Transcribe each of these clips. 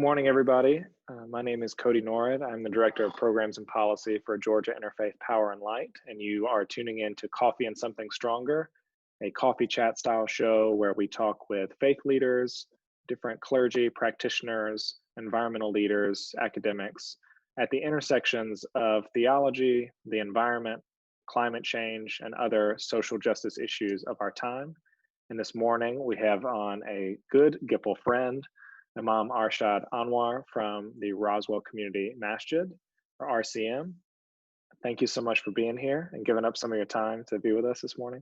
Morning, everybody. My name is Cody Norrid. I'm the Director of Programs and Policy for Georgia Interfaith Power and Light, and you are tuning in to Coffee and Something Stronger, a coffee chat style show where we talk with faith leaders, different clergy, practitioners, environmental leaders, academics, at the intersections of theology, the environment, climate change, and other social justice issues of our time. And this morning, we have on a good Gipple friend, Imam Arshad Anwar from the Roswell Community Masjid, or RCM. Thank you so much for being here and giving up some of your time to be with us this morning.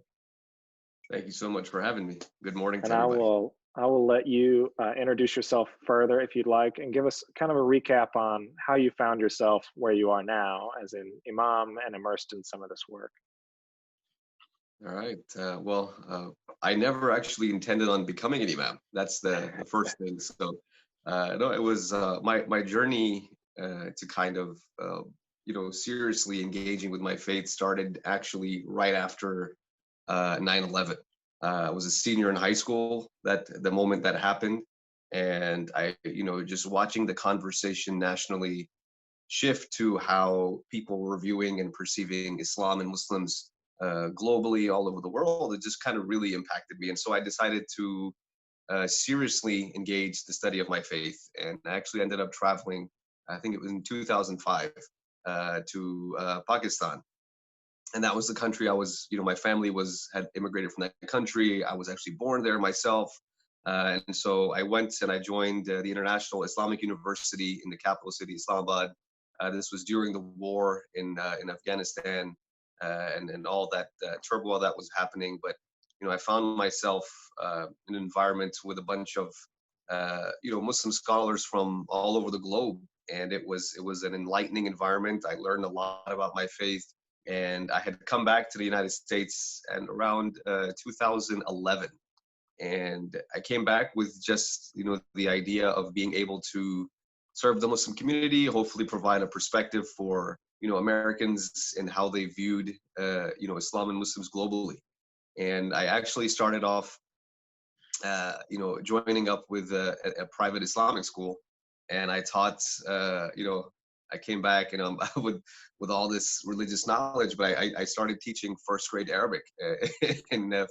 Thank you so much for having me. Good morning to and everybody. I will let you introduce yourself further if you'd like, and give us kind of a recap on how you found yourself where you are now as an imam and immersed in some of this work. All right. I never actually intended on becoming an imam. That's the first thing. So, no, it was my journey to kind of, seriously engaging with my faith started actually right after 9/11. I was a senior in high school the moment that happened, and just watching the conversation nationally shift to how people were viewing and perceiving Islam and Muslims globally all over the world, it just kind of really impacted me. And so I decided to seriously engage the study of my faith. And I actually ended up traveling, I think it was in 2005, to Pakistan. And that was the country I was, my family had immigrated from that country. I was actually born there myself. And so I went and I joined the International Islamic University in the capital city, Islamabad. This was during the war in Afghanistan. And all that turmoil that was happening. But, I found myself in an environment with a bunch of, Muslim scholars from all over the globe. And it was an enlightening environment. I learned a lot about my faith. And I had come back to the United States and around 2011. And I came back with just, the idea of being able to serve the Muslim community, hopefully provide a perspective for Americans and how they viewed, Islam and Muslims globally. And I actually started off, joining up with a private Islamic school, and I taught, I came back and with all this religious knowledge, but I started teaching first grade Arabic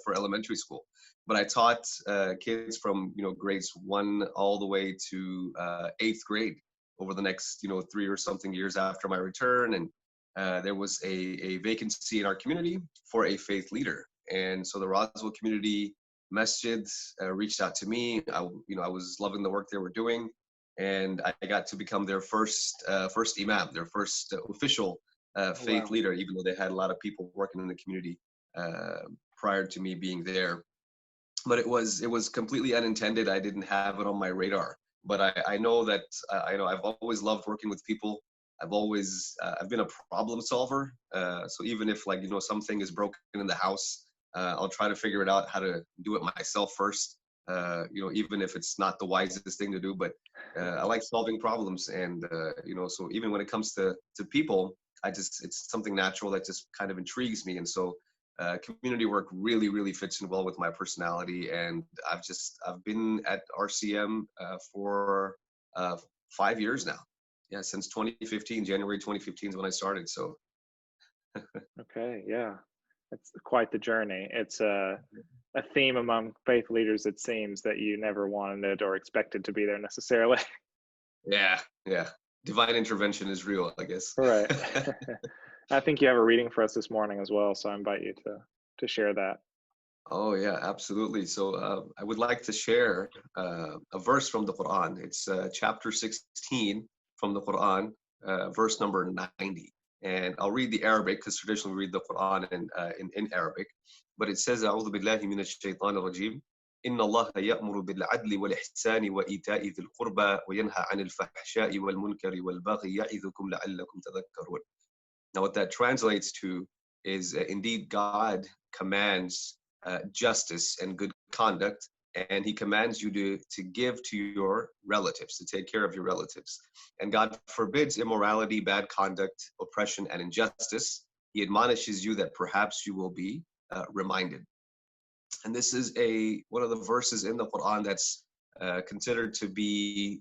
for elementary school. But I taught kids from grades 1 all the way to 8th grade over the next 3 or something years after my return. And there was a vacancy in our community for a faith leader. And so the Roswell Community Masjid reached out to me. I was loving the work they were doing, and I got to become their first imam, their first official faith leader, even though they had a lot of people working in the community prior to me being there. But it was completely unintended. I didn't have it on my radar. But I know that I've always loved working with people. I've been a problem solver. So even if something is broken in the house, I'll try to figure it out how to do it myself first. Even if it's not the wisest thing to do, but I like solving problems. And so even when it comes to people, it's something natural that just kind of intrigues me. And so community work really, really fits in well with my personality. And I've been at RCM for 5 years now. Yeah, since 2015, January 2015 is when I started. So. Okay, yeah, it's quite the journey. It's a theme among faith leaders, it seems, that you never wanted or expected to be there necessarily. Yeah. Divine intervention is real, I guess. Right. I think you have a reading for us this morning as well, so I invite you to share that. Oh yeah, absolutely. So I would like to share a verse from the Quran. It's chapter 16 from the Quran, verse number 90. And I'll read the Arabic because traditionally we read the Quran in Arabic. But it says, أعوذ بالله من الشيطان الرجيم. إن الله يأمر بالعدل والإحسان وإيتاء ذي القربى وينهى عن الفحشاء والمنكر والبغي يعظكم لعلكم تذكرون. Now what that translates to is indeed God commands justice and good conduct, and he commands you to give to your relatives, to take care of your relatives. And God forbids immorality, bad conduct, oppression, and injustice. He admonishes you that perhaps you will be reminded. And this is one of the verses in the Quran that's considered to be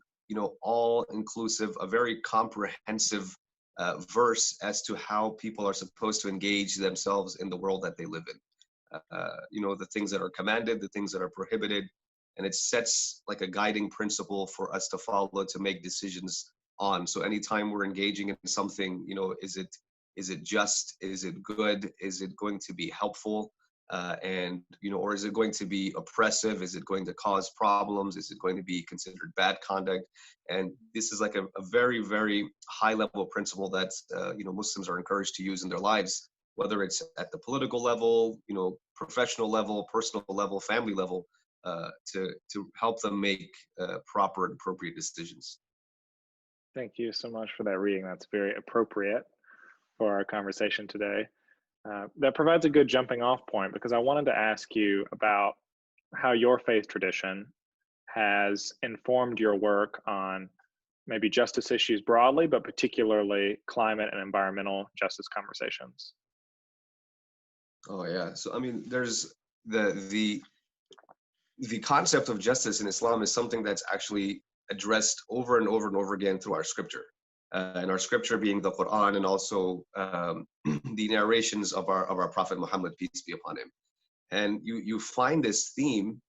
all inclusive, a very comprehensive verse as to how people are supposed to engage themselves in the world that they live in. The things that are commanded, the things that are prohibited, and it sets like a guiding principle for us to follow, to make decisions on. So anytime we're engaging in something, is it just, is it good, is it going to be helpful, or is it going to be oppressive, is it going to cause problems, is it going to be considered bad conduct? And this is like a very, very high level principle that Muslims are encouraged to use in their lives, whether it's at the political level, professional level, personal level, family level, to help them make proper and appropriate decisions. Thank you so much for that reading. That's very appropriate for our conversation today. That provides a good jumping off point, because I wanted to ask you about how your faith tradition has informed your work on maybe justice issues broadly, but particularly climate and environmental justice conversations. Oh yeah. So I mean, there's the concept of justice in Islam is something that's actually addressed over and over and over again through our scripture, and our scripture being the Quran, and also the narrations of our Prophet Muhammad, peace be upon him. And you find this theme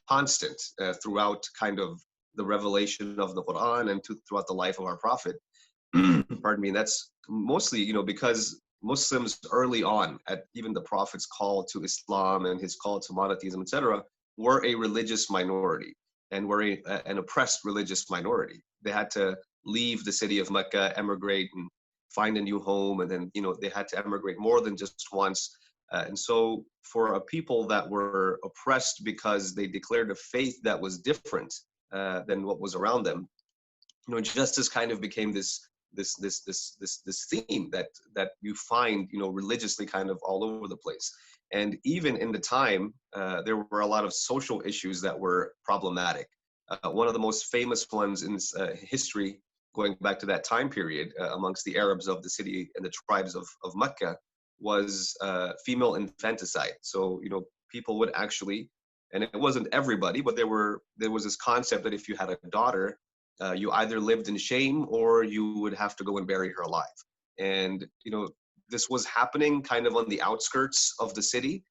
constant throughout kind of the revelation of the Quran and throughout the life of our Prophet. Pardon me. And that's mostly, because Muslims early on, at even the Prophet's call to Islam and his call to monotheism, etc., were a religious minority, and were an oppressed religious minority. They had to leave the city of Mecca, emigrate, and find a new home, and then they had to emigrate more than just once. And so for a people that were oppressed because they declared a faith that was different than what was around them, justice kind of became this theme that you find religiously kind of all over the place. And even in the time, there were a lot of social issues that were problematic. One of the most famous ones in history, going back to that time period, amongst the Arabs of the city and the tribes of Mecca, was female infanticide. So people would actually, and it wasn't everybody, but there was this concept that if you had a daughter, you either lived in shame or you would have to go and bury her alive. And this was happening kind of on the outskirts of the city,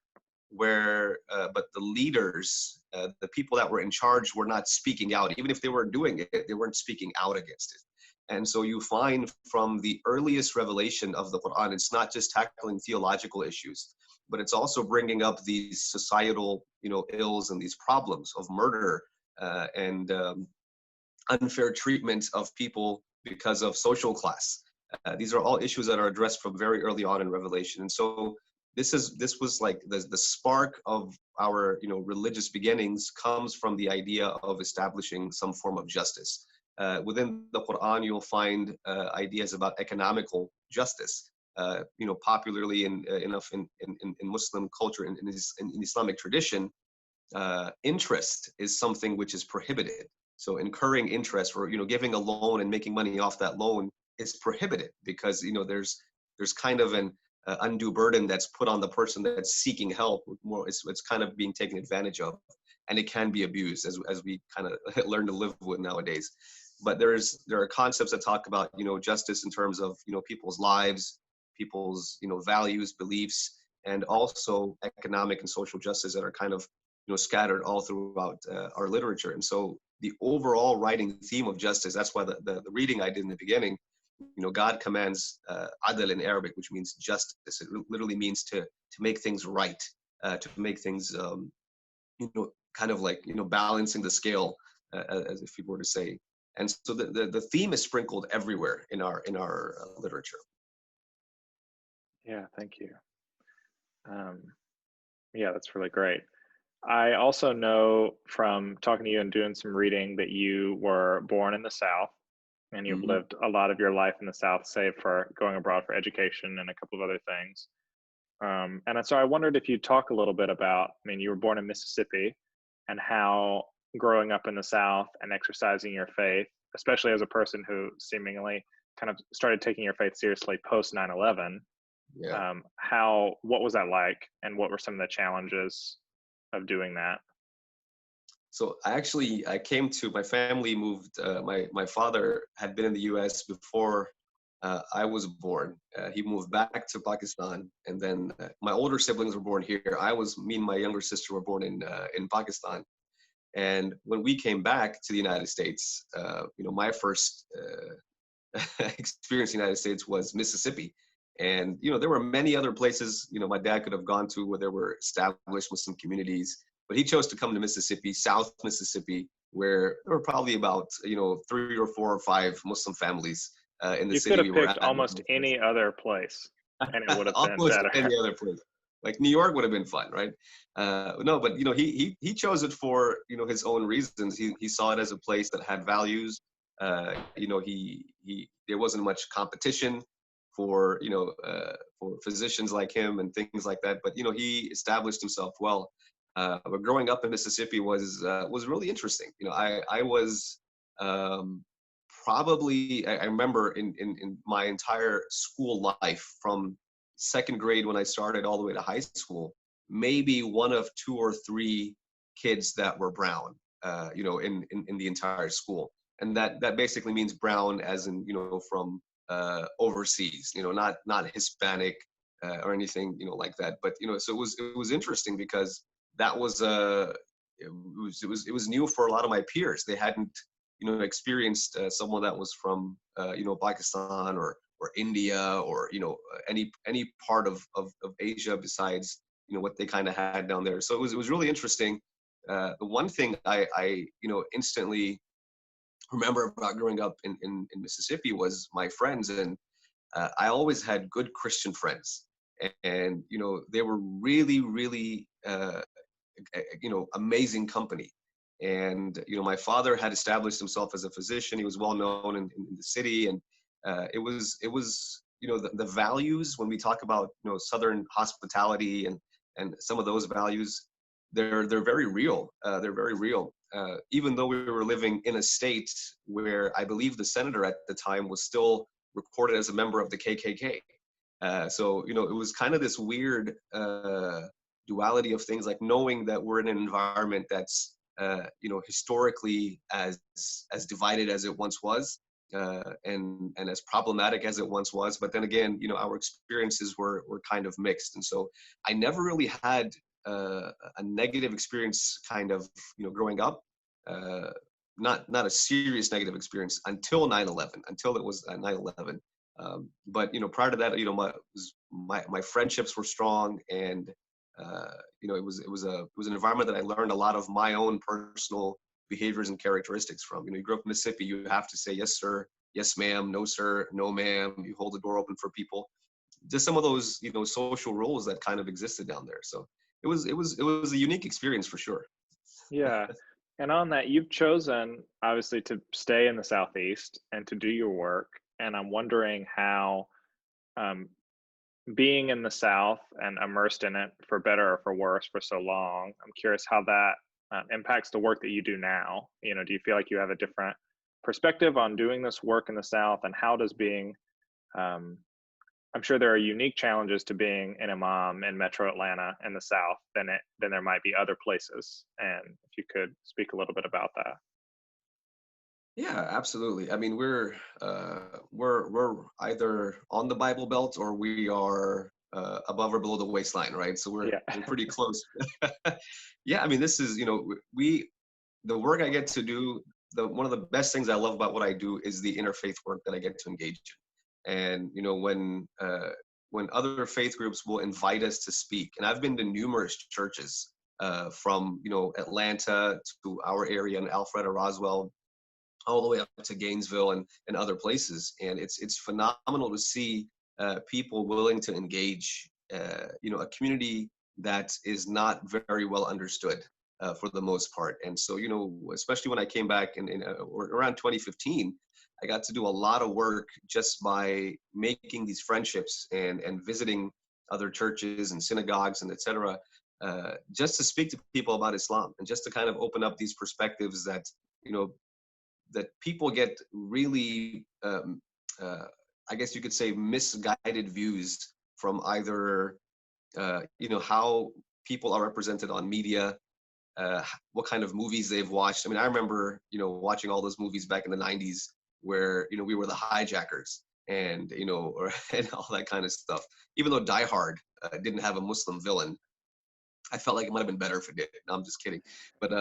where but the leaders, the people that were in charge, were not speaking out. Even if they were doing it, they weren't speaking out against it. And so you find from the earliest revelation of the Quran, it's not just tackling theological issues, but it's also bringing up these societal ills and these problems of murder and unfair treatment of people because of social class. These are all issues that are addressed from very early on in Revelation. And so this was like the spark of our religious beginnings, comes from the idea of establishing some form of justice. Within the Quran, you'll find ideas about economical justice. Popularly in Muslim culture, in Islamic tradition, interest is something which is prohibited. So incurring interest, or giving a loan and making money off that loan, is prohibited, because there's kind of an undue burden that's put on the person that's seeking help. It's kind of being taken advantage of, and it can be abused, as we kind of learn to live with nowadays. But there are concepts that talk about justice in terms of people's lives, people's values, beliefs, and also economic and social justice that are kind of scattered all throughout our literature. And so the overall writing theme of justice, that's why the reading I did in the beginning, God commands adl in Arabic, which means justice. It literally means to make things right, to make things kind of like balancing the scale, as if you were to say. And so the theme is sprinkled everywhere in our literature. Yeah, thank you. Yeah, that's really great. I also know from talking to you and doing some reading that you were born in the South, and you've lived a lot of your life in the South, save for going abroad for education and a couple of other things. And so I wondered if you'd talk a little bit about, you were born in Mississippi, and how growing up in the South and exercising your faith, especially as a person who seemingly kind of started taking your faith seriously post 9/11, Yeah. what was that like, and what were some of the challenges of doing that? So I came to, my family moved, my father had been in the US before I was born. He moved back to Pakistan, and then my older siblings were born here. Me and my younger sister were born in Pakistan. And when we came back to the United States, my first experience in the United States was Mississippi. And, there were many other places, my dad could have gone to where there were established Muslim communities, but he chose to come to Mississippi, South Mississippi, where there were probably about, 3 or 4 or 5 Muslim families in the You could city we have were picked at. almost any other place and it would have been Almost better. any other place. Like New York would have been fun, right? No, but he chose it for his own reasons. He saw it as a place that had values. He there wasn't much competition for physicians like him and things like that. But he established himself well. But growing up in Mississippi was really interesting. I was probably I remember in my entire school life, from second grade when I started all the way to high school, maybe one of 2 or 3 kids that were brown, in the entire school. And that basically means brown as in, from overseas, not Hispanic or anything, like that. But, so it was interesting because that was, it was new for a lot of my peers. They hadn't, experienced someone that was from, Pakistan or India or any part of Asia besides what they kind of had down there. So it was really interesting. The one thing I instantly remember about growing up in Mississippi was my friends, and I always had good Christian friends, and they were really really amazing company. And my father had established himself as a physician. He was well known in the city, and it was the values, when we talk about Southern hospitality and some of those values, they're very real. They're very real. Even though we were living in a state where I believe the senator at the time was still recorded as a member of the KKK. So it was kind of this weird duality of things, like knowing that we're in an environment that's historically as divided as it once was, and as problematic as it once was. But then again, our experiences were kind of mixed, and so I never really had a negative experience, kind of growing up. Not a serious negative experience until 9/11, until it was 9/11. But prior to that, my friendships were strong, and it was an environment that I learned a lot of my own personal behaviors and characteristics from. You grew up in Mississippi, you have to say yes sir, yes ma'am, no sir, no ma'am. You hold the door open for people. Just some of those social rules that kind of existed down there. So it was a unique experience for sure. Yeah. And on that, you've chosen obviously to stay in the Southeast and to do your work. And I'm wondering how being in the South and immersed in it, for better or for worse, for so long, I'm curious how that impacts the work that you do now. Do you feel like you have a different perspective on doing this work in the South, and how does being I'm sure there are unique challenges to being an imam in Metro Atlanta in the South than there might be other places. And if you could speak a little bit about that. Yeah, absolutely. I mean, we're either on the Bible Belt or we are above or below the waistline, right? So we're pretty close. Yeah, I mean, this is the work I get to do. One of the best things I love about what I do is the interfaith work that I get to engage in. And when other faith groups will invite us to speak, and I've been to numerous churches from Atlanta to our area in Alpharetta, Roswell, all the way up to Gainesville and other places, and it's phenomenal to see people willing to engage a community that is not very well understood for the most part. And so especially when I came back in around 2015, I got to do a lot of work just by making these friendships and visiting other churches and synagogues and etc. Just to speak to people about Islam, and just to kind of open up these perspectives that that people get really, I guess you could say, misguided views from either how people are represented on media, what kind of movies they've watched. I mean, I remember, watching all those movies back in the 90s where, we were the hijackers and, and all that kind of stuff. Even though Die Hard didn't have a Muslim villain, I felt like it might have been better if it did. No, I'm just kidding. But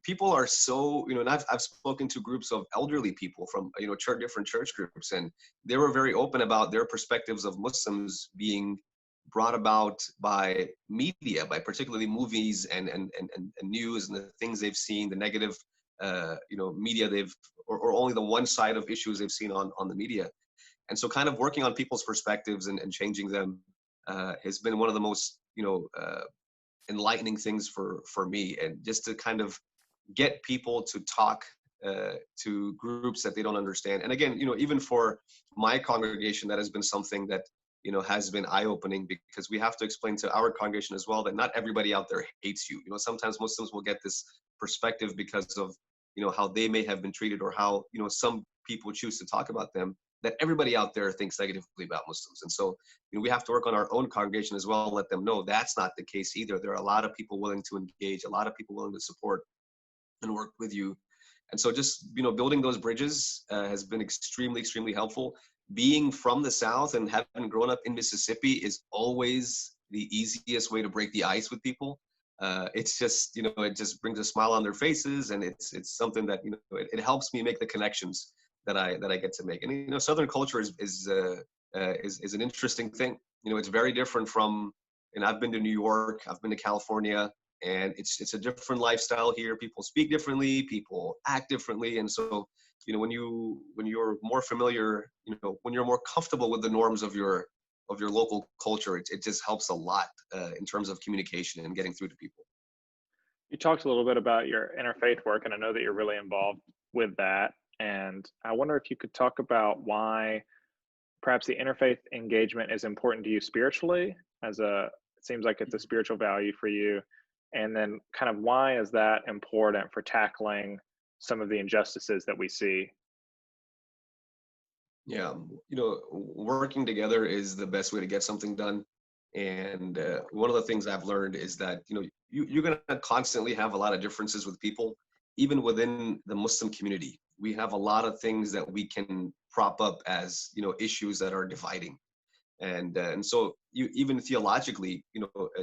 people are so, and I've spoken to groups of elderly people from different church groups, and they were very open about their perspectives of Muslims being brought about by media, by particularly movies and news and the things they've seen, the negative media they've or only the one side of issues they've seen on the media. And so kind of working on people's perspectives and changing them has been one of the most enlightening things for me, and just to kind of get people to talk to groups that they don't understand. And again, even for my congregation, that has been something that has been eye-opening, because we have to explain to our congregation as well that not everybody out there hates you. Sometimes Muslims will get this perspective because of how they may have been treated, or how some people choose to talk about them, that everybody out there thinks negatively about Muslims. And so we have to work on our own congregation as well, let them know that's not the case either. There are a lot of people willing to engage, a lot of people willing to support and work with you. And so just building those bridges has been extremely, extremely helpful. Being from the South and having grown up in Mississippi is always the easiest way to break the ice with people. It's just, it just brings a smile on their faces, and it's something that it helps me make the connections that I get to make. And Southern culture is an interesting thing. It's very different from, and I've been to New York, I've been to California, and it's a different lifestyle here. People speak differently, people act differently, and so when you're more familiar, when you're more comfortable with the norms of your local culture, it just helps a lot in terms of communication and getting through to people. You talked a little bit about your interfaith work, and I know that you're really involved with that. And I wonder if you could talk about why perhaps the interfaith engagement is important to you spiritually, it seems like it's a spiritual value for you. And then kind of why is that important for tackling some of the injustices that we see? Yeah, working together is the best way to get something done. And one of the things I've learned is that, you're going to constantly have a lot of differences with people, even within the Muslim community. We have a lot of things that we can prop up as, issues that are dividing. And so even theologically,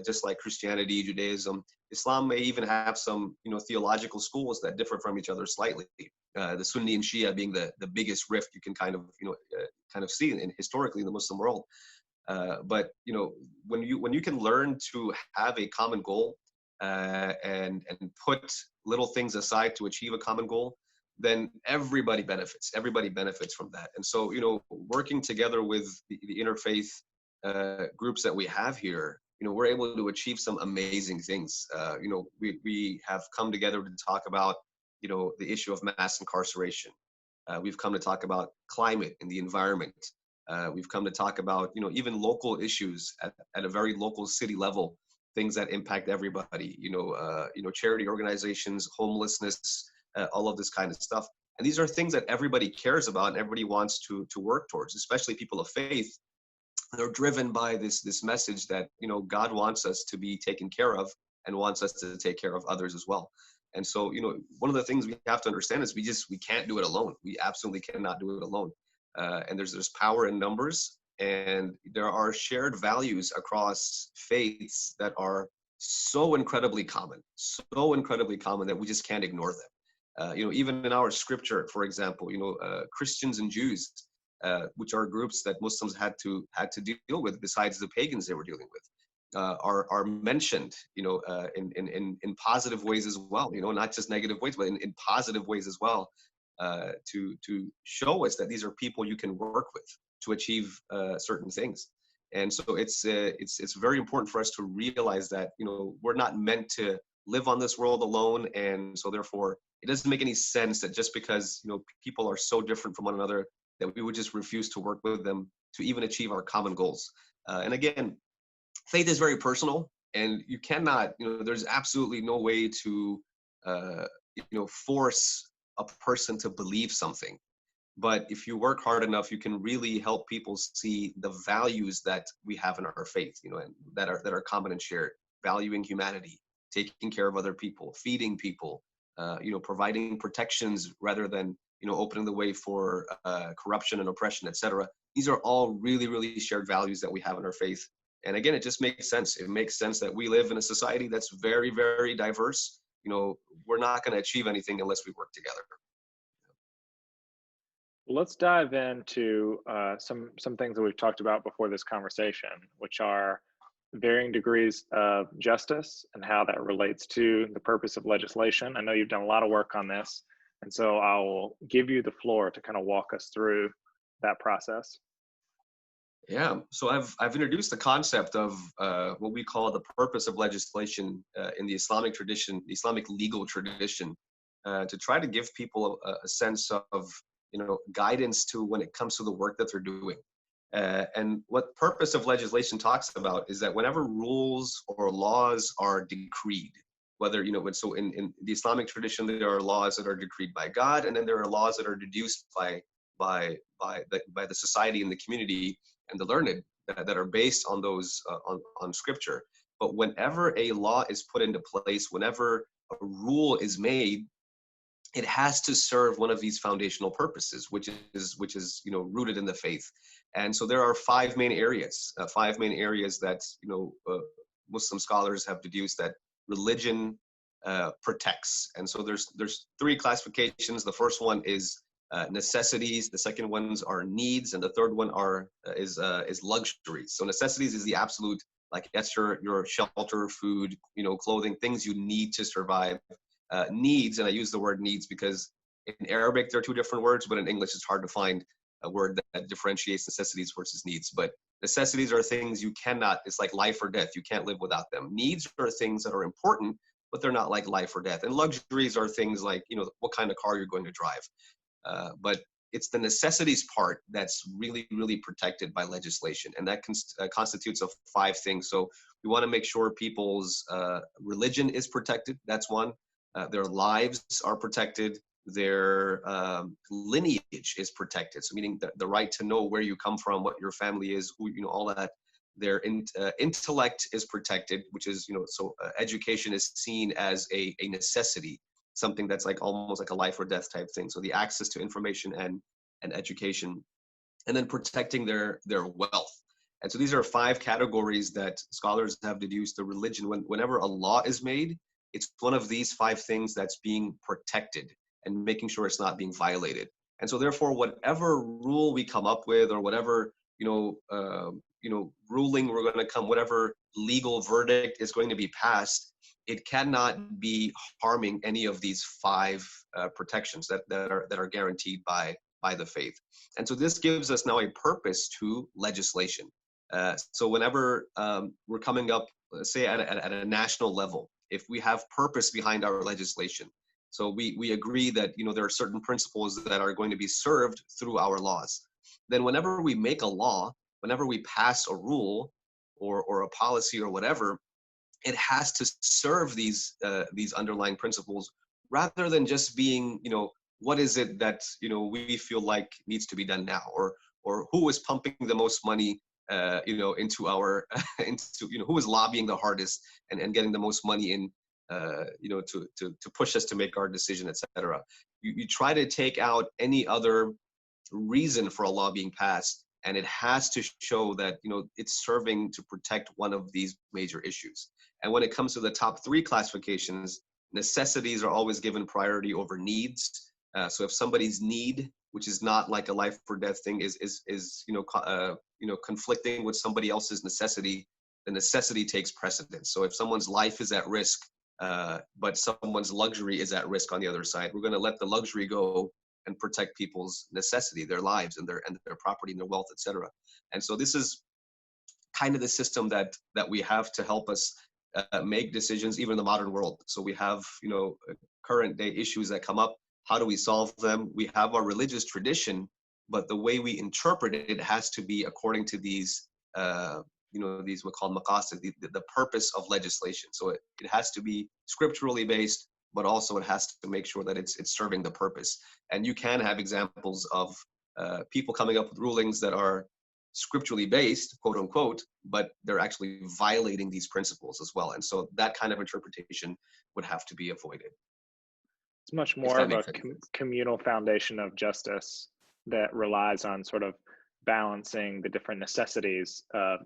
just like Christianity, Judaism, Islam may even have some, theological schools that differ from each other slightly. The Sunni and Shia being the biggest rift you can kind of see in historically in the Muslim world. But when you can learn to have a common goal and put little things aside to achieve a common goal, then everybody benefits. Everybody benefits from that. And so, working together with the interfaith groups that we have here, we're able to achieve some amazing things. We have come together to talk about, the issue of mass incarceration. We've come to talk about climate and the environment. We've come to talk about, even local issues at a very local city level, things that impact everybody, charity organizations, homelessness, all of this kind of stuff. And these are things that everybody cares about and everybody wants to work towards, especially people of faith. They're driven by this message that, God wants us to be taken care of and wants us to take care of others as well. And so, one of the things we have to understand is we can't do it alone. We absolutely cannot do it alone. And there's power in numbers, and there are shared values across faiths that are so incredibly common that we just can't ignore them. Even in our scripture, for example, Christians and Jews, which are groups that Muslims had to deal with besides the pagans they were dealing with, are mentioned, in positive ways as well. Not just negative ways, but in positive ways as well, to show us that these are people you can work with to achieve certain things. And so it's very important for us to realize that we're not meant to live on this world alone, and so therefore it doesn't make any sense that just because people are so different from one another that we would just refuse to work with them to even achieve our common goals. And again, faith is very personal, and you cannot, there's absolutely no way to force a person to believe something. But if you work hard enough, you can really help people see the values that we have in our faith, and that are common and shared, valuing humanity, taking care of other people, feeding people, providing protections rather than, opening the way for corruption and oppression, etc. These are all really, really shared values that we have in our faith. And again, it just makes sense. It makes sense that we live in a society that's very, very diverse. We're not going to achieve anything unless we work together. Let's dive into some things that we've talked about before this conversation, which are varying degrees of justice and how that relates to the purpose of legislation. I know you've done a lot of work on this, and so I'll give you the floor to kind of walk us through that process. Yeah, so I've introduced the concept of what we call the purpose of legislation in the Islamic tradition, the Islamic legal tradition, to try to give people a sense of guidance to when it comes to the work that they're doing. And what purpose of legislation talks about is that whenever rules or laws are decreed, whether so in the Islamic tradition there are laws that are decreed by God, and then there are laws that are deduced by the society and the community and the learned that are based on those on scripture. But whenever a law is put into place, whenever a rule is made, it has to serve one of these foundational purposes, which is rooted in the faith. And so there are five main areas that Muslim scholars have deduced that religion protects. And so there's three classifications. The first one is necessities. The second ones are needs, and the third one is luxuries. So necessities is the absolute, like that's your shelter, food, clothing, things you need to survive. Needs, and I use the word needs because in Arabic there are two different words, but in English it's hard to find a word that differentiates necessities versus needs. But necessities are things you cannot, it's like life or death, you can't live without them. Needs are things that are important, but they're not like life or death. And luxuries are things like, what kind of car you're going to drive. But it's the necessities part that's really, really protected by legislation. And that constitutes of five things. So we want to make sure people's religion is protected. That's one. Their lives are protected. Their lineage is protected. So meaning the right to know where you come from, what your family is, who, all that. Their intellect is protected, which is, education is seen as a necessity, something that's like almost like a life or death type thing. So the access to information and education, and then protecting their wealth. And so these are five categories that scholars have deduced the religion. Whenever a law is made, it's one of these five things that's being protected and making sure it's not being violated. And so therefore, whatever rule we come up with, or whatever, ruling we're going to come, whatever legal verdict is going to be passed, it cannot be harming any of these five protections that are guaranteed by the faith. And so this gives us now a purpose to legislation. So whenever we're coming up, let's say at a national level, if we have purpose behind our legislation, so we agree that there are certain principles that are going to be served through our laws, then whenever we make a law, whenever we pass a rule or a policy or whatever, it has to serve these underlying principles, rather than just being what is it that we feel like needs to be done now, or who is pumping the most money into our who is lobbying the hardest and getting the most money in to push us to make our decision, etc. You try to take out any other reason for a law being passed, and it has to show that it's serving to protect one of these major issues. And when it comes to the top three classifications, necessities are always given priority over needs. So if somebody's need, which is not like a life or death thing, is conflicting with somebody else's necessity, the necessity takes precedence. So if someone's life is at risk, but someone's luxury is at risk on the other side, we're going to let the luxury go and protect people's necessity, their lives and their property and their wealth, etc. And so this is kind of the system that we have to help us make decisions, even in the modern world. So we have current day issues that come up. How do we solve them? We have our religious tradition, but the way we interpret it has to be according to these these we call maqasid, the purpose of legislation. So it has to be scripturally based, but also it has to make sure that it's serving the purpose. And you can have examples of people coming up with rulings that are scripturally based, quote unquote, but they're actually violating these principles as well. And so that kind of interpretation would have to be avoided. It's much If more that of a makes any sense. communal foundation of justice that relies on sort of balancing the different necessities of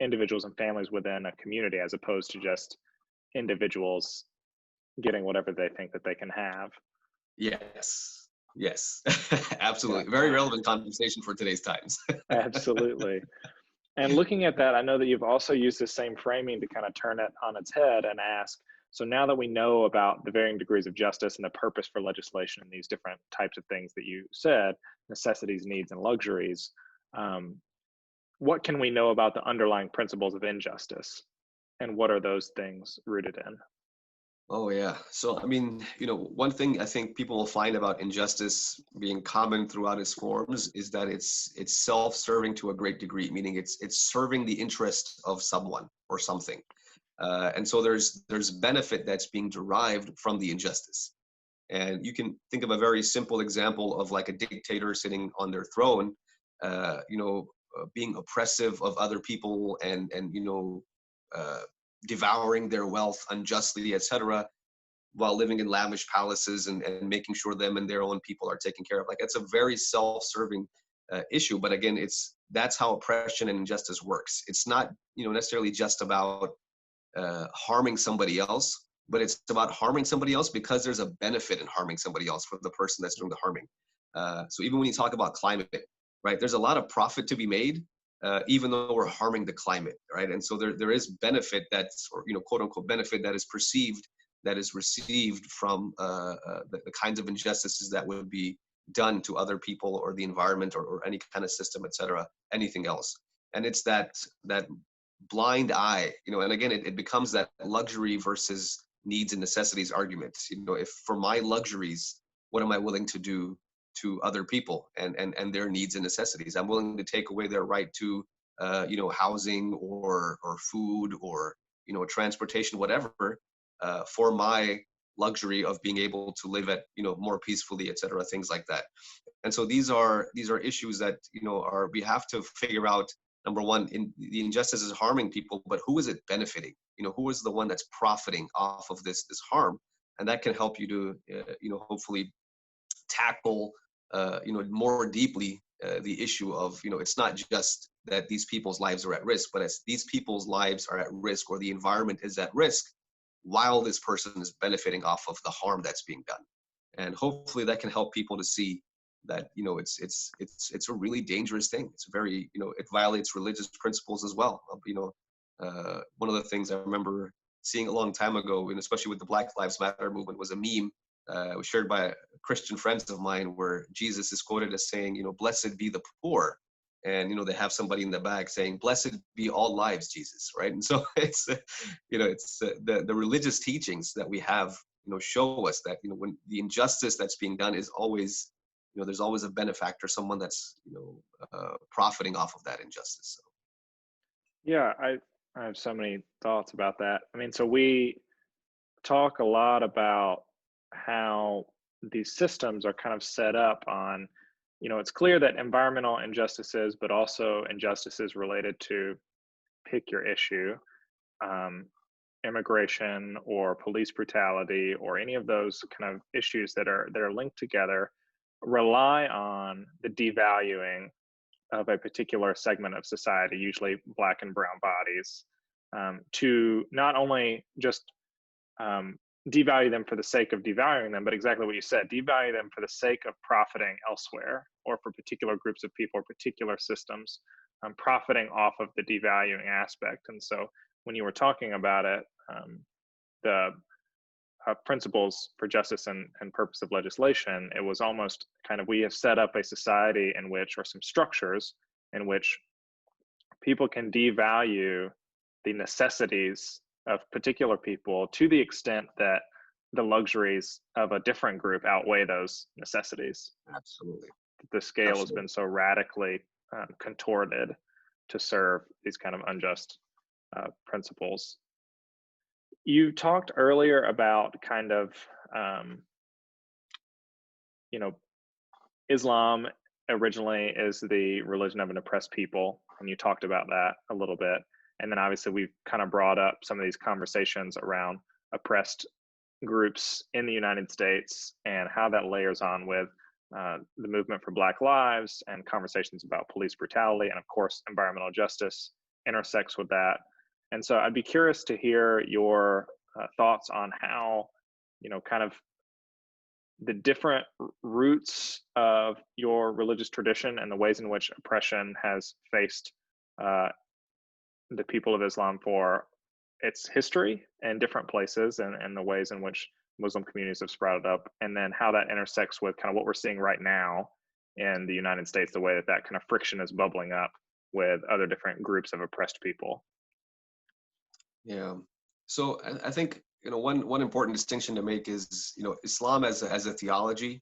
individuals and families within a community, as opposed to just individuals getting whatever they think that they can have. Yes. Yes. Absolutely. Yeah, Very relevant conversation for today's times. absolutely. And looking at that, I know that you've also used the same framing to kind of turn it on its head and ask, so now that we know about the varying degrees of justice and the purpose for legislation and these different types of things that you said, necessities, needs, and luxuries, what can we know about the underlying principles of injustice? And what are those things rooted in? Oh yeah. So I mean, one thing I think people will find about injustice being common throughout its forms is that it's self-serving to a great degree, meaning it's serving the interest of someone or something. And so there's benefit that's being derived from the injustice. And you can think of a very simple example of like a dictator sitting on their throne, being oppressive of other people and uh, devouring their wealth unjustly, etc., while living in lavish palaces and making sure them and their own people are taken care of. Like it's a very self-serving issue, but again, that's how oppression and injustice works. It's not necessarily just about harming somebody else, but it's about harming somebody else because there's a benefit in harming somebody else for the person that's doing the harming. So even when you talk about climate, right, there's a lot of profit to be made, even though we're harming the climate, right? And so there is benefit or quote unquote benefit that is perceived, that is received from the kinds of injustices that would be done to other people or the environment or any kind of system, et cetera, anything else. And it's that blind eye, and again, it becomes that luxury versus needs and necessities argument. If for my luxuries, what am I willing to do to other people and their needs and necessities? I'm willing to take away their right to housing or food or transportation, whatever, for my luxury of being able to live at more peacefully, et cetera, things like that. And so these are issues that we have to figure out. Number one, the injustice is harming people, but who is it benefiting? Who is the one that's profiting off of this harm? And that can help you to hopefully tackle more deeply the issue of it's not just that these people's lives are at risk, but it's these people's lives are at risk or the environment is at risk while this person is benefiting off of the harm that's being done. And hopefully that can help people to see that it's a really dangerous thing. It's very it violates religious principles as well. One of the things I remember seeing a long time ago, and especially with the Black Lives Matter movement, was a meme was shared by Christian friends of mine where Jesus is quoted as saying, "Blessed be the poor," and they have somebody in the back saying, "Blessed be all lives, Jesus," right? And so it's the religious teachings that we have show us that when the injustice that's being done is always there's always a benefactor, someone that's profiting off of that injustice. So. Yeah, I have so many thoughts about that. I mean, so we talk a lot about how these systems are kind of set up on, it's clear that environmental injustices, but also injustices related to, pick your issue, immigration or police brutality or any of those kind of issues that are linked together, rely on the devaluing of a particular segment of society, usually Black and brown bodies, to not only just devalue them for the sake of devaluing them, but exactly what you said, devalue them for the sake of profiting elsewhere or for particular groups of people or particular systems, profiting off of the devaluing aspect. And so when you were talking about it, the principles for justice and purpose of legislation, it was almost kind of, we have set up a society in which, or some structures in which people can devalue the necessities of particular people to the extent that the luxuries of a different group outweigh those necessities. Absolutely. The scale Absolutely. has been so radically contorted to serve these kind of unjust principles. You talked earlier about kind of, Islam originally is the religion of an oppressed people, and you talked about that a little bit. And then obviously we've kind of brought up some of these conversations around oppressed groups in the United States and how that layers on with the movement for Black Lives and conversations about police brutality, and of course environmental justice intersects with that. And so I'd be curious to hear your thoughts on how, kind of the different roots of your religious tradition and the ways in which oppression has faced the people of Islam for its history in different places, and the ways in which Muslim communities have sprouted up, and then how that intersects with kind of what we're seeing right now in the United States, the way that that kind of friction is bubbling up with other different groups of oppressed people. Yeah. So I think, one important distinction to make is, Islam as a theology,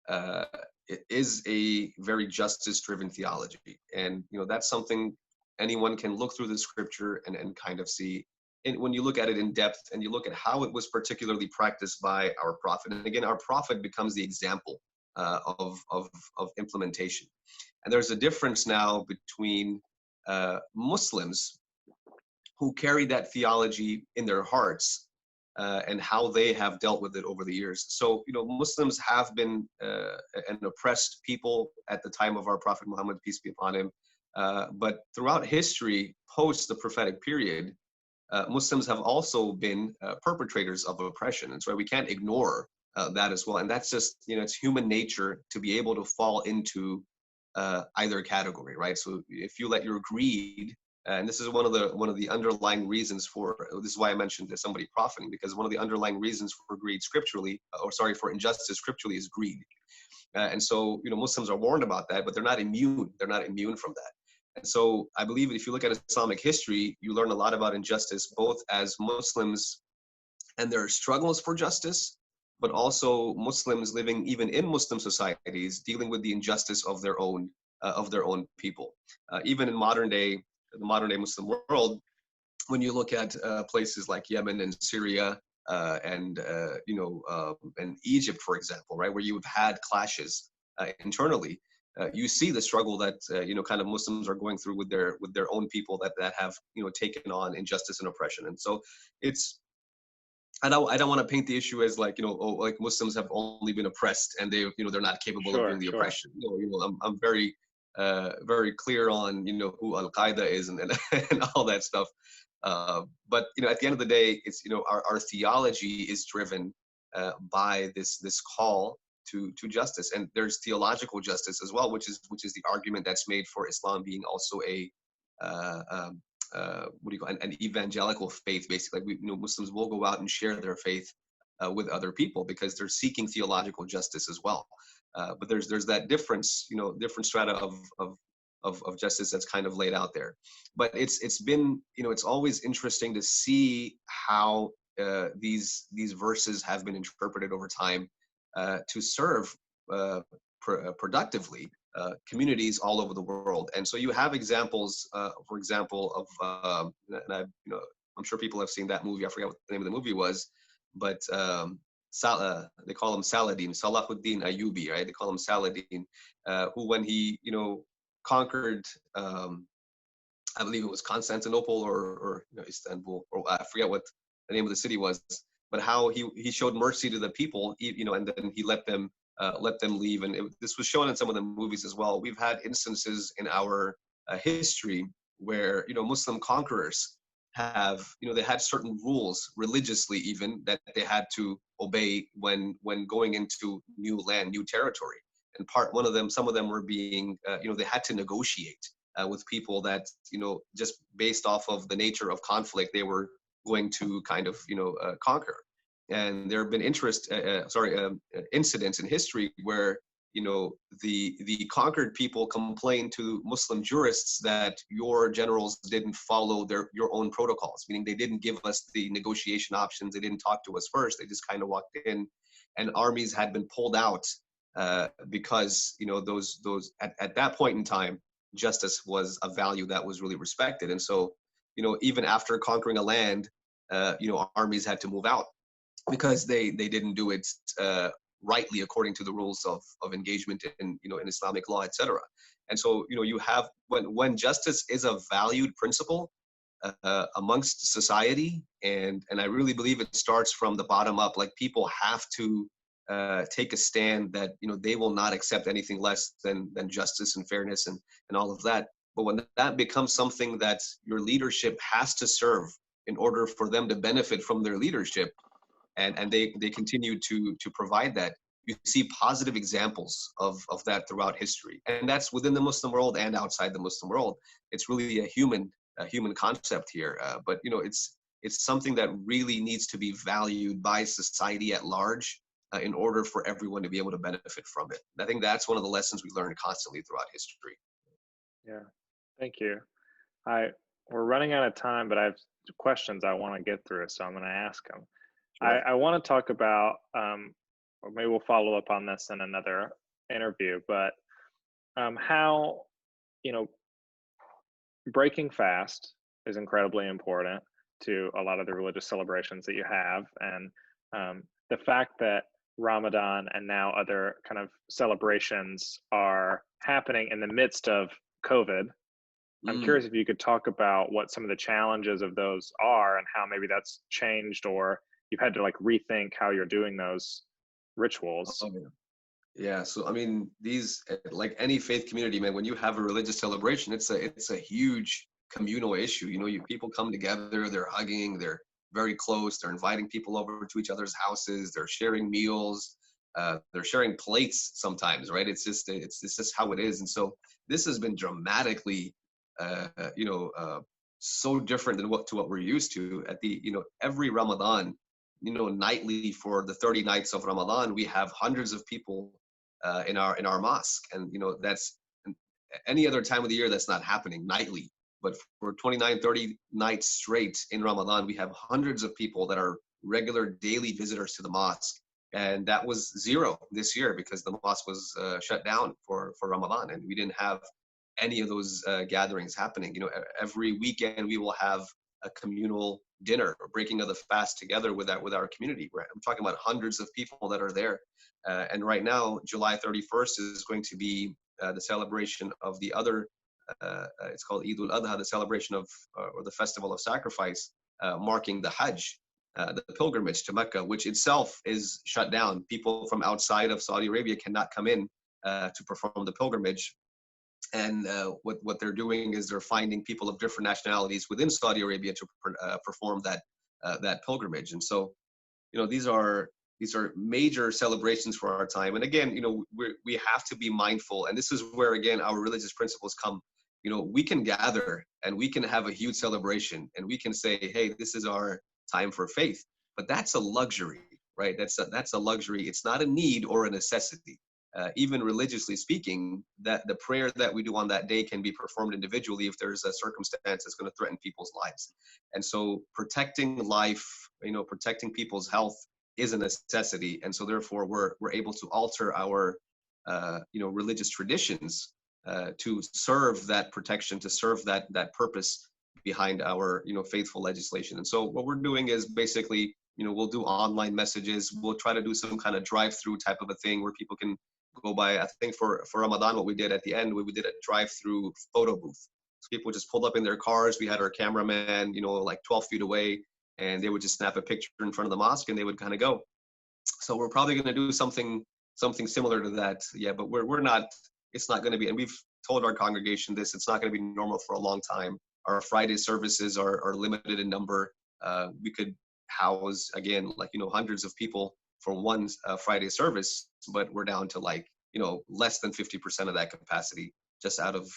it is a very justice-driven theology, and that's something anyone can look through the scripture and kind of see. And when you look at it in depth and you look at how it was particularly practiced by our prophet, and again, our prophet becomes the example of implementation. And there's a difference now between Muslims who carry that theology in their hearts and how they have dealt with it over the years. So, Muslims have been an oppressed people at the time of our Prophet Muhammad, peace be upon him. But throughout history, post the prophetic period, Muslims have also been perpetrators of oppression. And so we can't ignore that as well. And that's just, it's human nature to be able to fall into either category, right? So if you let your greed, and this is one of the underlying reasons for, this is why I mentioned somebody profiting, because one of the underlying reasons for greed scripturally, for injustice scripturally, is greed. And so, Muslims are warned about that, but they're not immune. They're not immune from that. And so I believe if you look at Islamic history, you learn a lot about injustice, both as Muslims and their struggles for justice, but also Muslims living even in Muslim societies, dealing with the injustice of their own people. Even in the modern day Muslim world, when you look at places like Yemen and Syria and Egypt, for example, right, where you've had clashes internally, you see the struggle that kind of Muslims are going through with their own people that have taken on injustice and oppression. And so I don't want to paint the issue as like like Muslims have only been oppressed and they're not capable of doing the oppression. I'm very very clear on who Al-Qaeda is and all that stuff. But at the end of the day, it's our theology is driven by this call to justice, and there's theological justice as well, which is the argument that's made for Islam being also a an evangelical faith. Basically, Muslims will go out and share their faith with other people because they're seeking theological justice as well. But there's that difference, different strata of justice that's kind of laid out there. But it's been, it's always interesting to see how these verses have been interpreted over time to serve productively communities all over the world. And so you have examples, for example, of, and I'm sure people have seen that movie. I forget what the name of the movie was, but they call him Saladin, Salahuddin Ayyubi, right? They call him Saladin, who when he, conquered, I believe it was Constantinople or Istanbul, or I forget what the name of the city was, but how he showed mercy to the people, and then he let them leave. And this was shown in some of the movies as well. We've had instances in our history where, Muslim conquerors have, they had certain rules religiously even that they had to obey when going into new land, new territory. And some of them were being, they had to negotiate with people that, just based off of the nature of conflict, they were going to kind of, conquer. And there have been incidents in history where, the conquered people complained to Muslim jurists that your generals didn't follow your own protocols, meaning they didn't give us the negotiation options. They didn't talk to us first. They just kind of walked in, and armies had been pulled out because, those at that point in time, justice was a value that was really respected. And so, even after conquering a land, armies had to move out because they didn't do it rightly according to the rules of engagement in, in Islamic law, etc. And so, you have, when justice is a valued principle amongst society, and I really believe it starts from the bottom up. Like, people have to take a stand that, they will not accept anything less than justice and fairness and all of that. But when that becomes something that your leadership has to serve in order for them to benefit from their leadership, and they continue to provide that, you see positive examples of that throughout history. And that's within the Muslim world and outside the Muslim world. It's really a human concept here. But it's something that really needs to be valued by society at large in order for everyone to be able to benefit from it. And I think that's one of the lessons we learn constantly throughout history. Yeah, thank you. We're running out of time, but I have questions I want to get through, so I'm going to ask them. Sure. I want to talk about, or maybe we'll follow up on this in another interview, but how, breaking fast is incredibly important to a lot of the religious celebrations that you have. And the fact that Ramadan and now other kind of celebrations are happening in the midst of COVID, I'm curious if you could talk about what some of the challenges of those are and how maybe that's changed, or you've had to like rethink how you're doing those rituals. Yeah. So, I mean, these, like any faith community, man, when you have a religious celebration, it's a huge communal issue. People come together, they're hugging, they're very close, they're inviting people over to each other's houses, they're sharing meals, they're sharing plates sometimes, right? It's just how it is. And so this has been dramatically so different than what we're used to. At the every Ramadan, nightly for the 30 nights of Ramadan, we have hundreds of people in our mosque, and that's any other time of the year that's not happening nightly. But for 29, 30 nights straight in Ramadan, we have hundreds of people that are regular daily visitors to the mosque. And that was zero this year because the mosque was shut down for Ramadan, and we didn't have any of those gatherings happening. Every weekend we will have a communal dinner or breaking of the fast together with our community. I'm talking about hundreds of people that are there. And right now, July 31st is going to be the celebration of the other, it's called Eid al-Adha, the celebration of, or the festival of sacrifice, marking the Hajj, the pilgrimage to Mecca, which itself is shut down. People from outside of Saudi Arabia cannot come in to perform the pilgrimage. And what they're doing is they're finding people of different nationalities within Saudi Arabia to perform that pilgrimage. And so, these are major celebrations for our time. And again, we have to be mindful. And this is where, again, our religious principles come. We can gather and we can have a huge celebration and we can say, hey, this is our time for faith. But that's a luxury, right? That's a luxury. It's not a need or a necessity. Even religiously speaking, that the prayer that we do on that day can be performed individually if there's a circumstance that's going to threaten people's lives. And so protecting life, protecting people's health is a necessity. And so therefore we're able to alter our, religious traditions to serve that protection, to serve that purpose behind our, faithful legislation. And so what we're doing is basically, we'll do online messages. We'll try to do some kind of drive-through type of a thing where people can go by. I think for Ramadan, what we did at the end, we did a drive-through photo booth. So people just pulled up in their cars. We had our cameraman, like 12 feet away, and they would just snap a picture in front of the mosque and they would kind of go. So we're probably going to do something similar to that. Yeah, but we're not, it's not going to be, and we've told our congregation this, it's not going to be normal for a long time. Our Friday services are limited in number. We could house, again, like, hundreds of people for one Friday service, but we're down to like, less than 50% of that capacity, just out of,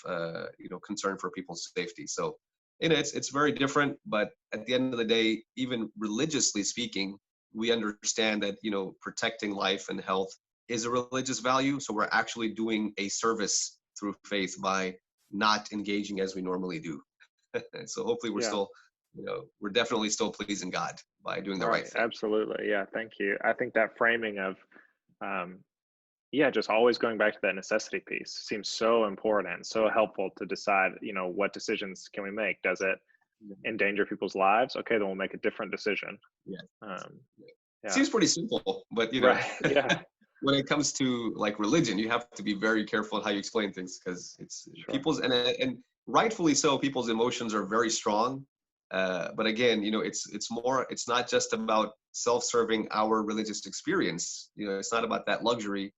concern for people's safety. So, it's very different, but at the end of the day, even religiously speaking, we understand that, protecting life and health is a religious value. So we're actually doing a service through faith by not engaging as we normally do. So hopefully we're still, we're definitely still pleasing God by doing the right thing. Absolutely. Yeah. Thank you. I think that framing of, just always going back to that necessity piece seems so important, so helpful to decide, what decisions can we make? Does it endanger people's lives? Okay, then we'll make a different decision. Yeah. Seems pretty simple, but Right. Yeah. when it comes to like religion, you have to be very careful in how you explain things, because it's Sure. people's, and rightfully so, people's emotions are very strong. But again, it's not just about self-serving our religious experience. It's not about that luxury,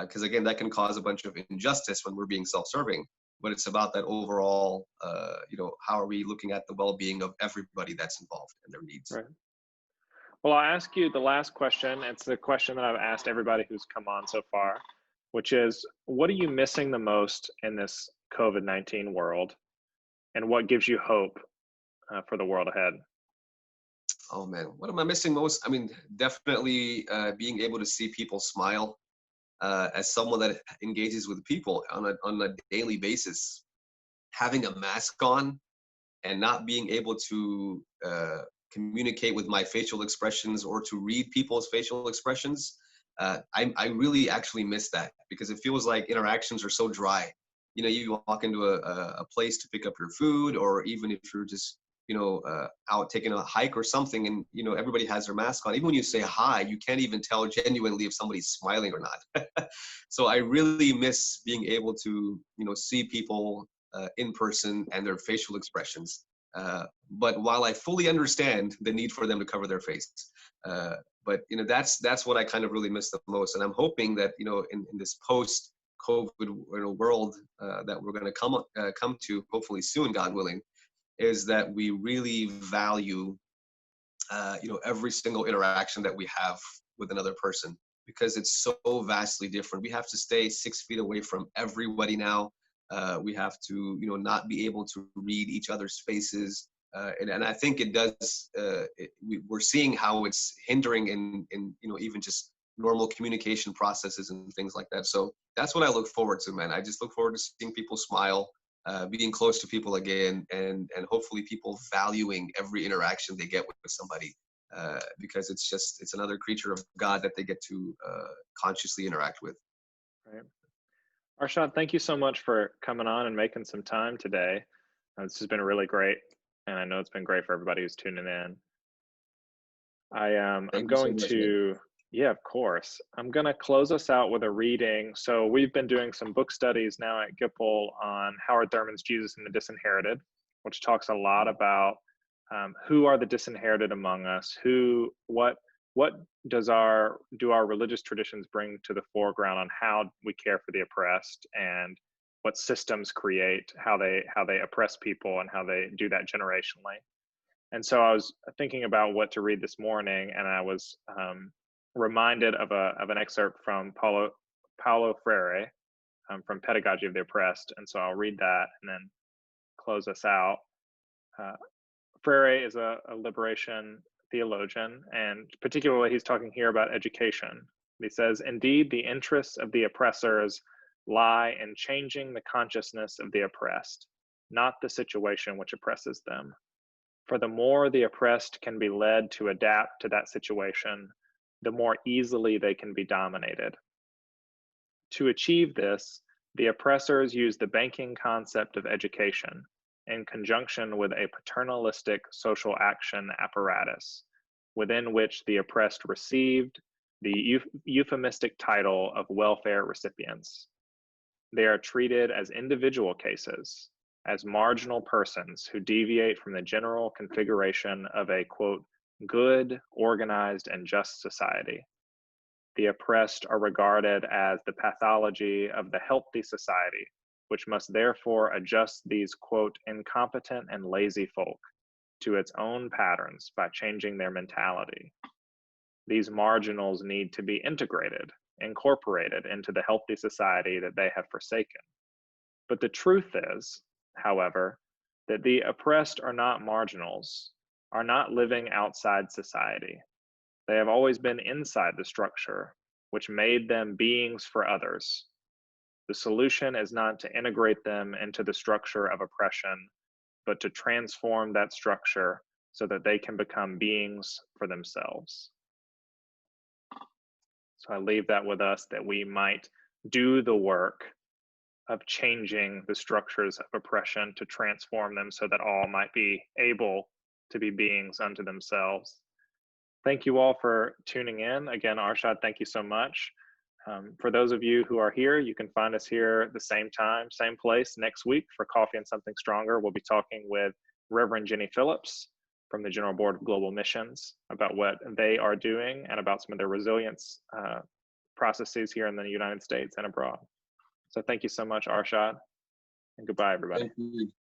because again, that can cause a bunch of injustice when we're being self-serving. But it's about that overall, how are we looking at the well-being of everybody that's involved and their needs. Right. Well, I'll ask you the last question. It's the question that I've asked everybody who's come on so far, which is, what are you missing the most in this COVID-19 world? And what gives you hope for the world ahead? Oh man, what am I missing most? I mean, definitely being able to see people smile. As someone that engages with people on a daily basis, having a mask on and not being able to communicate with my facial expressions or to read people's facial expressions, I really actually miss that, because it feels like interactions are so dry. You walk into a place to pick up your food, or even if you're just out taking a hike or something, and everybody has their mask on. Even when you say hi, you can't even tell genuinely if somebody's smiling or not. So I really miss being able to see people in person and their facial expressions. But while I fully understand the need for them to cover their face, but that's what I kind of really miss the most. And I'm hoping that in this post COVID world that we're going to come to hopefully soon, God willing, is that we really value every single interaction that we have with another person, because it's so vastly different. We have to stay 6 feet away from everybody now. We have to not be able to read each other's faces, and I think it does. We're seeing how it's hindering in even just normal communication processes and things like that. So that's what I look forward to, man. I just look forward to seeing people smile, being close to people again, and hopefully people valuing every interaction they get with somebody, because it's another creature of God that they get to consciously interact with. Right. Arshad, thank you so much for coming on and making some time today. This has been really great, and I know it's been great for everybody who's tuning in. I'm Thank you so going much, man. to, yeah, of course. I'm going to close us out with a reading. So we've been doing some book studies now at Gipple on Howard Thurman's Jesus and the Disinherited, which talks a lot about who are the disinherited among us, what do our religious traditions bring to the foreground on how we care for the oppressed, and what systems create how they oppress people and how they do that generationally. And so I was thinking about what to read this morning, and I was reminded of an excerpt from Paulo Freire from Pedagogy of the Oppressed. And so I'll read that and then close us out. Freire is a liberation theologian, and particularly he's talking here about education. He says, "Indeed, the interests of the oppressors lie in changing the consciousness of the oppressed, not the situation which oppresses them. For the more the oppressed can be led to adapt to that situation, the more easily they can be dominated. To achieve this, the oppressors use the banking concept of education in conjunction with a paternalistic social action apparatus, within which the oppressed received the euphemistic title of welfare recipients. They are treated as individual cases, as marginal persons who deviate from the general configuration of a, quote, good, organized, and just society. The oppressed are regarded as the pathology of the healthy society, which must therefore adjust these, quote, incompetent and lazy folk to its own patterns by changing their mentality. These marginals need to be integrated, incorporated into the healthy society that they have forsaken. But the truth is, however, that the oppressed are not marginals, are not living outside society. They have always been inside the structure, which made them beings for others. The solution is not to integrate them into the structure of oppression, but to transform that structure so that they can become beings for themselves." So I leave that with us, that we might do the work of changing the structures of oppression to transform them so that all might be able to be beings unto themselves. Thank you all for tuning in. Again, Arshad, thank you so much. For those of you who are here, you can find us here at the same time, same place next week for Coffee and Something Stronger. We'll be talking with Reverend Jenny Phillips from the General Board of Global Missions about what they are doing and about some of their resilience processes here in the United States and abroad. So thank you so much, Arshad, and goodbye, everybody. Thank you.